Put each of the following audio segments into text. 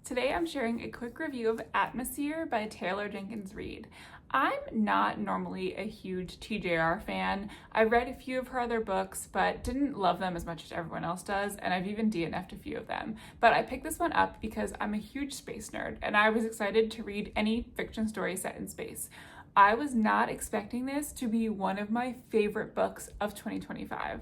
Today I'm sharing a quick review of Atmosphere by Taylor Jenkins Reid. I'm not normally a huge TJR fan. I read a few of her other books, but didn't love them as much as everyone else does, and I've even DNF'd a few of them. But I picked this one up because I'm a huge space nerd, and I was excited to read any fiction story set in space. I was not expecting this to be one of my favorite books of 2025.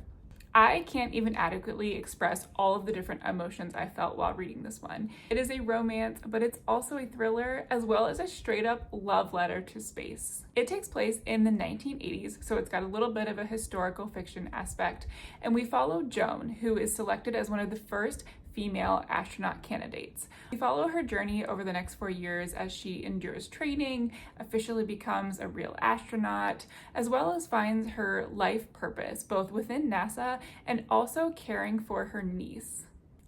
I can't even adequately express all of the different emotions I felt while reading this one. It is a romance, but it's also a thriller, as well as a straight up love letter to space. It takes place in the 1980s, so it's got a little bit of a historical fiction aspect, and we follow Joan, who is selected as one of the first female astronaut candidates. We follow her journey over the next 4 years as she endures training, officially becomes a real astronaut, as well as finds her life purpose, both within NASA and also caring for her niece.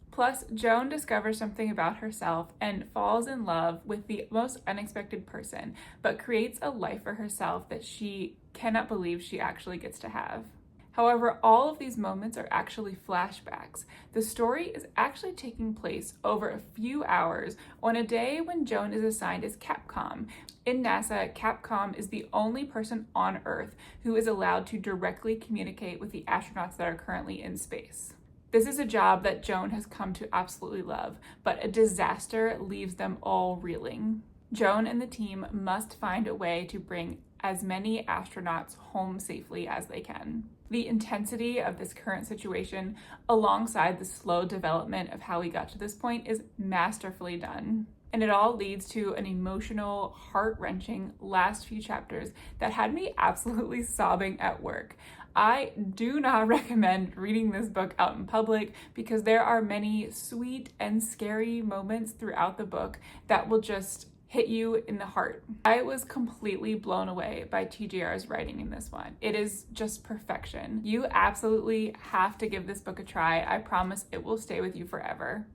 Plus, Joan discovers something about herself and falls in love with the most unexpected person, but creates a life for herself that she cannot believe she actually gets to have. However, all of these moments are actually flashbacks. The story is actually taking place over a few hours on a day when Joan is assigned as Capcom. In NASA, Capcom is the only person on Earth who is allowed to directly communicate with the astronauts that are currently in space. This is a job that Joan has come to absolutely love, but a disaster leaves them all reeling. Joan and the team must find a way to bring as many astronauts home safely as they can. The intensity of this current situation, alongside the slow development of how we got to this point, is masterfully done. And it all leads to an emotional, heart-wrenching last few chapters that had me absolutely sobbing at work. I do not recommend reading this book out in public because there are many sweet and scary moments throughout the book that will just hit you in the heart. I was completely blown away by TJR's writing in this one. It is just perfection. You absolutely have to give this book a try. I promise it will stay with you forever.